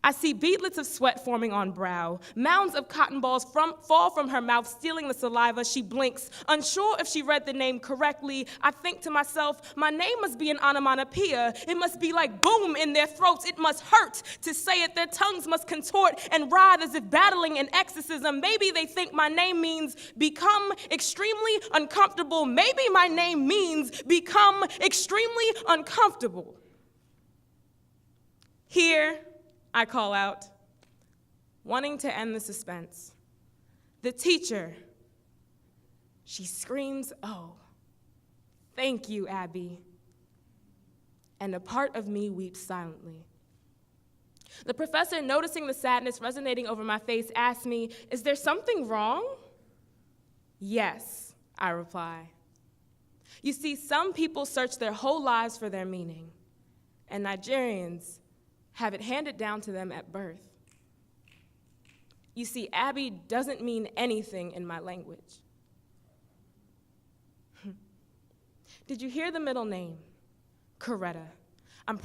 I see beadlets of sweat forming on brow. Mounds of cotton balls fall from her mouth, stealing the saliva. She blinks. Unsure if she read the name correctly, I think to myself, my name must be an onomatopoeia. It must be like boom in their throats. It must hurt to say it. Their tongues must contort and writhe as if battling an exorcism. Maybe they think my name means become extremely uncomfortable. Maybe my name means become extremely uncomfortable. Here, I call out, wanting to end the suspense. The teacher, she screams, oh, thank you, Abby. And a part of me weeps silently. The professor, noticing the sadness resonating over my face, asked me, is there something wrong? Yes, I reply. You see, some people search their whole lives for their meaning, and Nigerians have it handed down to them at birth. You see, Abby doesn't mean anything in my language. Did you hear the middle name? Coretta. I'm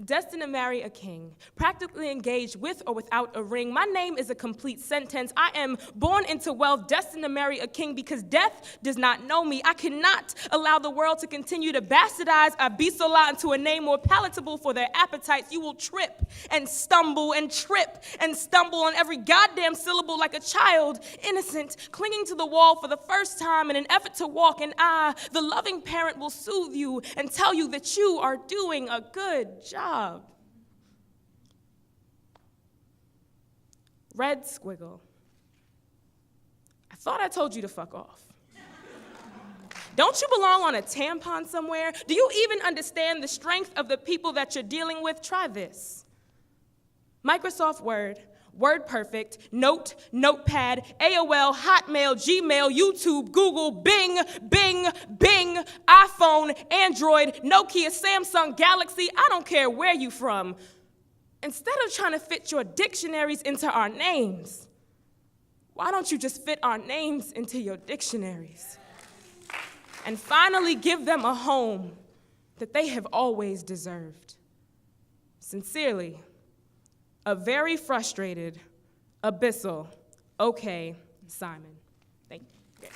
destined to marry a king, practically engaged with or without a ring. My name is a complete sentence. I am born into wealth, destined to marry a king because death does not know me. I cannot allow the world to continue to bastardize Abisola into a name more palatable for their appetites. You will trip and stumble on every goddamn syllable like a child, innocent, clinging to the wall for the first time in an effort to walk, and I, the loving parent, will soothe you and tell you that you are doing a good job. Red squiggle. I thought I told you to fuck off. Don't you belong on a tampon somewhere? Do you even understand the strength of the people that you're dealing with? Try this. Microsoft Word, Word Perfect, Note, Notepad, AOL, Hotmail, Gmail, YouTube, Google, Bing, Bing, Bing, iPhone, Android, Nokia, Samsung, Galaxy, I don't care where you from. Instead of trying to fit your dictionaries into our names, why don't you just fit our names into your dictionaries? And finally give them a home that they have always deserved. Sincerely, a very frustrated, abyssal, okay, Simon. Thank you. Okay.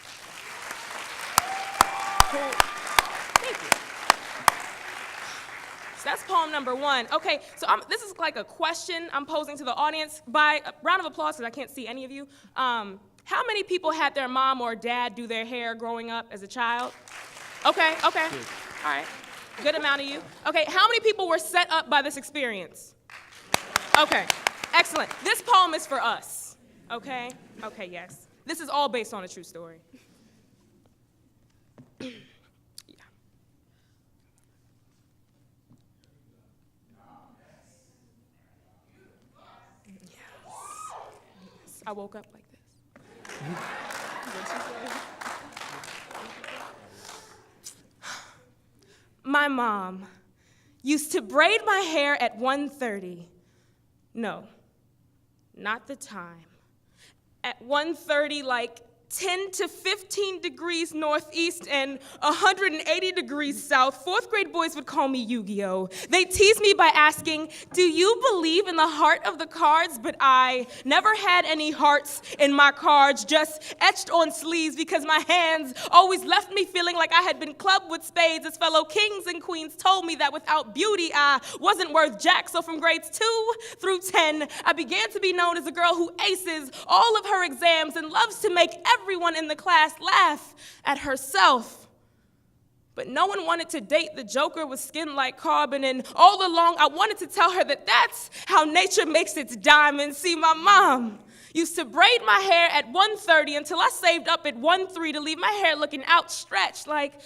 Cool. Thank you. So that's poem number 1. Okay, so this is like a question I'm posing to the audience. By a round of applause, because I can't see any of you. How many people had their mom or dad do their hair growing up as a child? Okay. All right. Good amount of you. Okay, how many people were set up by this experience? Okay, excellent. This poem is for us, okay? Okay, yes. This is all based on a true story. Yeah. Yes. I woke up like this. My mom used to braid my hair at 1:30. No, not the time. At 1:30, like 10 to 15 degrees northeast and 180 degrees south, 4th grade boys would call me Yugioh. They tease me by asking, do you believe in the heart of the cards? But I never had any hearts in my cards, just etched on sleeves because my hands always left me feeling like I had been clubbed with spades as fellow kings and queens told me that without beauty, I wasn't worth jack. So from grades 2 through 10, I began to be known as a girl who aces all of her exams and loves to make everyone in the class laugh at herself. But no one wanted to date the joker with skin like carbon, and all along I wanted to tell her that that's how nature makes its diamonds. See, my mom used to braid my hair at 1:30 until I saved up at 1:03 to leave my hair looking outstretched like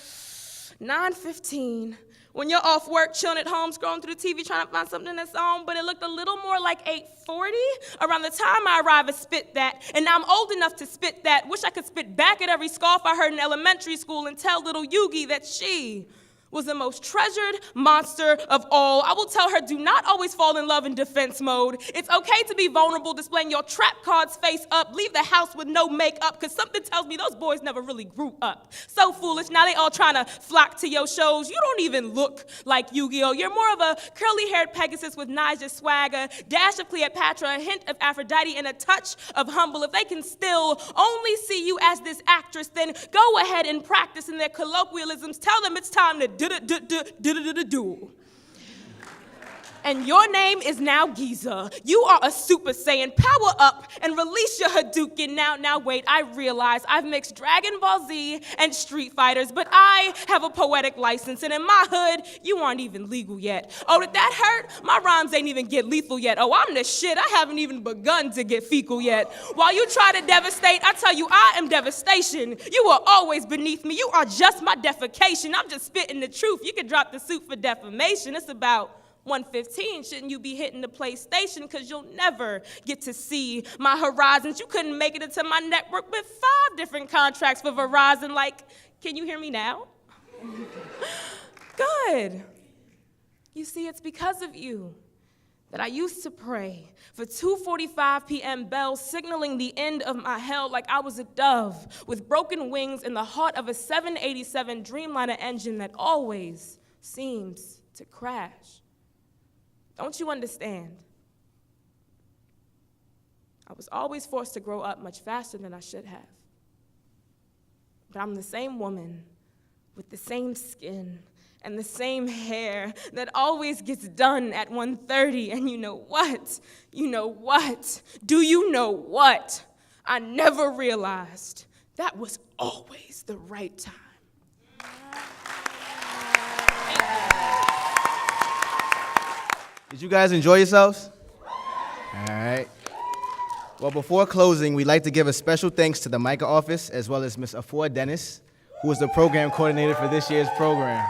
9:15. When you're off work, chilling at home, scrolling through the TV, trying to find something that's on, but it looked a little more like 8:40 around the time I arrived at Spit That. And now I'm old enough to spit that. Wish I could spit back at every scoff I heard in elementary school and tell little Yugi that she was the most treasured monster of all. I will tell her, do not always fall in love in defense mode. It's okay to be vulnerable, displaying your trap cards face up. Leave the house with no makeup, because something tells me those boys never really grew up. So foolish, now they all trying to flock to your shows. You don't even look like Yu-Gi-Oh! You're more of a curly-haired Pegasus with Niger swagger, dash of Cleopatra, a hint of Aphrodite, and a touch of humble. If they can still only see you as this actress, then go ahead and practice in their colloquialisms. Tell them it's time to do. And your name is now Giza. You are a Super Saiyan. Power up and release your Hadouken. Now wait, I realize I've mixed Dragon Ball Z and Street Fighters, but I have a poetic license, and in my hood, you aren't even legal yet. Oh, did that hurt? My rhymes ain't even get lethal yet. Oh, I'm the shit. I haven't even begun to get fecal yet. While you try to devastate, I tell you I am devastation. You are always beneath me. You are just my defecation. I'm just spitting the truth. You can drop the suit for defamation. It's about 1:15, shouldn't you be hitting the PlayStation? Because you'll never get to see my horizons. You couldn't make it into my network with 5 different contracts for Verizon. Like, can you hear me now? Good. You see, it's because of you that I used to pray for 2:45 p.m. bells signaling the end of my hell like I was a dove with broken wings in the heart of a 787 Dreamliner engine that always seems to crash. Don't you understand? I was always forced to grow up much faster than I should have. But I'm the same woman with the same skin and the same hair that always gets done at 1:30. And you know what? You know what? Do you know what? I never realized that was always the right time. Did you guys enjoy yourselves? All right. Well, before closing, we'd like to give a special thanks to the Micah office as well as Ms. Afua Dennis, who was the program coordinator for this year's program.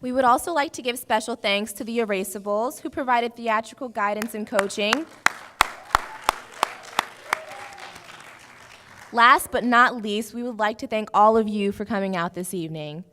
We would also like to give special thanks to the Erasables, who provided theatrical guidance and coaching. Last but not least, we would like to thank all of you for coming out this evening.